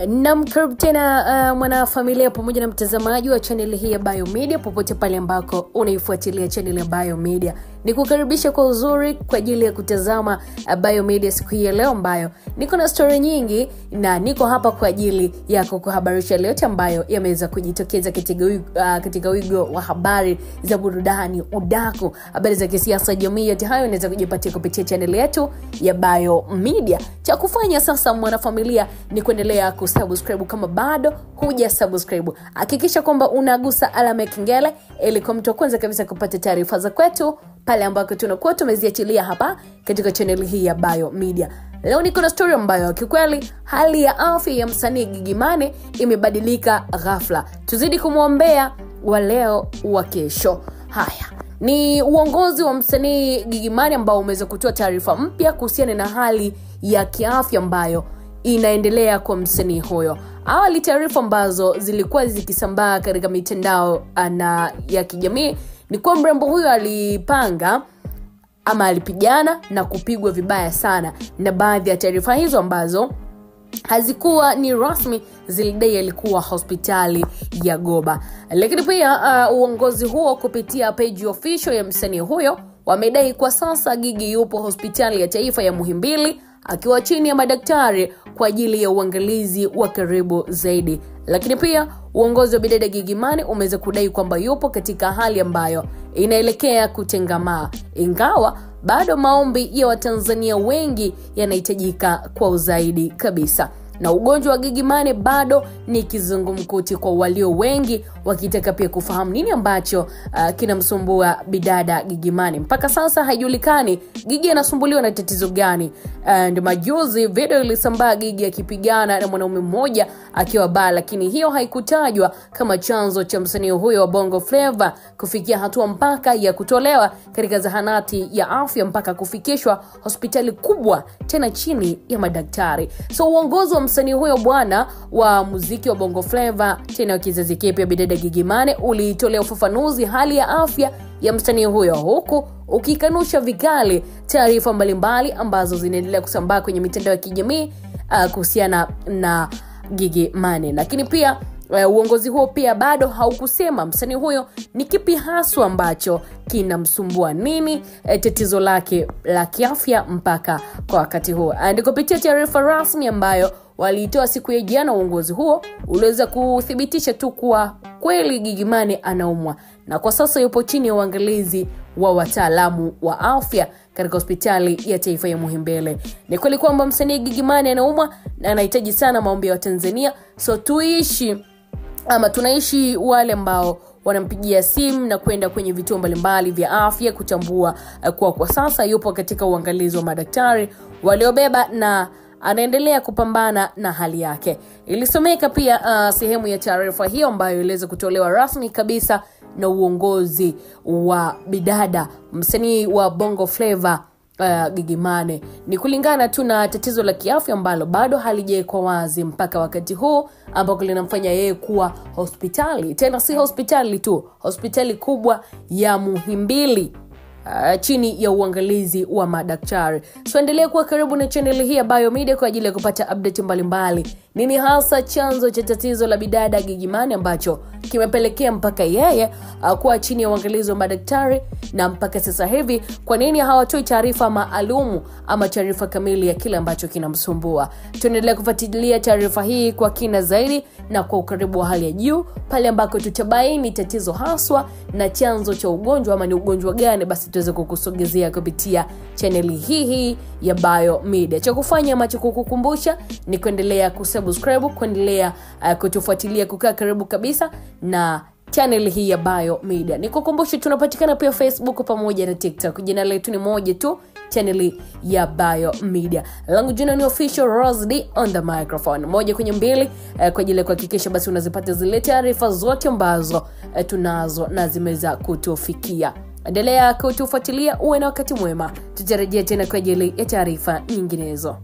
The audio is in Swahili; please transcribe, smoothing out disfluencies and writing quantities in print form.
Namkaribu tena mwana familia pamoja na mtazamaji wa channel hii ya Biomedia popote pale ambako unaifuatilia channel ya Biomedia. Nikukaribisha kwa uzuri kwa ajili ya kutazama Biomedia siku hii ya leo ambayo niko na story nyingi na niko hapa kwa ajili ya kukuhabarisha yote ambayo yameweza kujitokeza katika wigo wa habari za burudani, udaku, habari za kisiasa, jamii, yote hayo unaweza kujipatia kupitia channel yetu ya Biomedia. Cha kufanya sasa mwana familia ni kuendelea kusubscribe kama bado hujasubscribe. Hakikisha kwamba unagusa alama ya kengele ili kwa mtu wa kwanza kabisa kupata taarifa za kwetu pale ambako tunakuwa tumeziachilia hapa katika channel hii ya Biomedia. Leo niko na story ambayo kikweli hali ya afya ya msanii Gigy Money imebadilika ghafla. Tuzidi kumwombea wa leo wa kesho. Haya, ni uongozi wa msanii Gigy Money ambao umeweza kutoa taarifa mpya kuhusiana na hali ya kiafya ambayo inaendelea kwa msanii huyo. Awali taarifa ambazo zilikuwa zikisambaa katika mitandao ya kijamii ni kwa mrembo huyo alipanga ama alipigana na kupigwa vibaya sana, na baadhi ya taarifa hizo ambazo hazikuwa ni rasmi zilidai alikuwa hospitali ya Goba. Lakini pia uongozi huo kupitia page official ya msanii huyo wamedai kwa sasa Gigy yupo hospitali ya taifa ya Muhimbili akiwa chini ya madaktari kwa ajili ya uangalizi wa karibu zaidi. Lakini pia uongozi wa bidada Gigy Money umeweza kudai kwamba yupo katika hali ambayo inaelekea kutengamaa, ingawa bado maombi ya Watanzania wengi yanahitajika kwa uzaidi kabisa. Na ugonjwa wa Gigy Money bado ni kizungumkuti kwa walio wengi, wakitaka pia kufahamu nini ambacho kinamsumbua bidada Gigy Money. Mpaka sasa haijulikani Gigy anasumbuliwa na tatizo gani. Ndio majuzi video ilisambaa Gigy akipigana na mwanaume mmoja akiwa baa, lakini hiyo haikutajwa kama chanzo cha msanii huyo wa Bongo Flava kufikia hatua mpaka ya kutolewa katika zahanati ya afya mpaka kufikishwa hospitali kubwa tena chini ya madaktari. So uongozi wa msanii huyo bwana wa muziki wa Bongo Flava tena wa kizazi kipya bidada Gigy Money ulitolea ufafanuzi hali ya afya ya msanii huyo, huku ukikanusha vikali taarifa mbalimbali ambazo zinaendelea kusambaa kwenye mitandao ya kijamii kuhusiana na Gigy Money. Lakini pia uongozi huo pia bado haukusema msanii huyo ni kipi haswa ambacho kinamsumbua, nini tatizo lake la kiafya mpaka kwa wakati huo. Kupitia taarifa rasmi ambayo waliitoa siku ya jana, uongozi huo uliweza kuthibitisha tu kuwa kweli Gigy Money anaumwa na kwa sasa yupo chini ya uangalizi wa wataalamu wa afya katika hospitali ya taifa ya Muhimbili. Ni kweli kwamba msanii Gigy Money anaumwa na anahitaji sana maombi ya Watanzania. So tunaishi wale ambao wanampigia simu na kwenda kwenye vituo mbalimbali vya afya kutambua kwa sasa yupo katika uangalizi wa madaktari waliobeba na anaendelea kupambana na hali yake. Ilisomeka pia sehemu ya taarifa hiyo ambayo iliweza kutolewa rasmi kabisa na uongozi wa bidada msanii wa Bongo Flava Gigy Money. Ni kulingana tu na tatizo la kiafya ambalo bado halijawekwa wazi mpaka wakati huu, ambako linamfanya yeye kuwa hospitali, tena si hospitali tu, hospitali kubwa ya Muhimbili chini ya uangalizi wa madaktari. So endelea kuwa karibu na channel hii ya Biomedia kwa ajili ya kupata update mbalimbali. Nini hasa chanzo cha tatizo la bidada Gigy Money ambacho kimepelekea mpaka yeye kuwa chini ya uangalizi wa madaktari, na mpaka sasa hivi kwa nini hawatoi taarifa maalumu ama taarifa kamili ya kile ambacho kinamsumbua. Tuendelea kufuatilia taarifa hii kwa kina zaidi na kwa ukaribu wa hali ya juu pale ambako tutabaini tatizo haswa na chanzo cha ugonjwa ama ni ugonjwa gani, basi tuweze kukusogezea kupitia channel hii ya Biomedia. Cha kufanya ama cha kukukumbusha ni kuendelea kusubscribe, kuendelea kutufuatilia, kukaa karibu kabisa na channel hii ya Biomedia. Nikukumbushe tunapatikana pia Facebook pamoja na TikTok. Jina letu ni moja tu, channel ya Biomedia. Langu jina ni official Rosdy on the microphone. Moja kwenye mbili kwa ajili ya kuhakikisha basi unazipata zile taarifa zote ambazo tunazo na zimeweza kutufikia. Endelea kutufuatilia, uwe na wakati mwema. Tutarejea tena kwa ajili ya taarifa nyinginezo.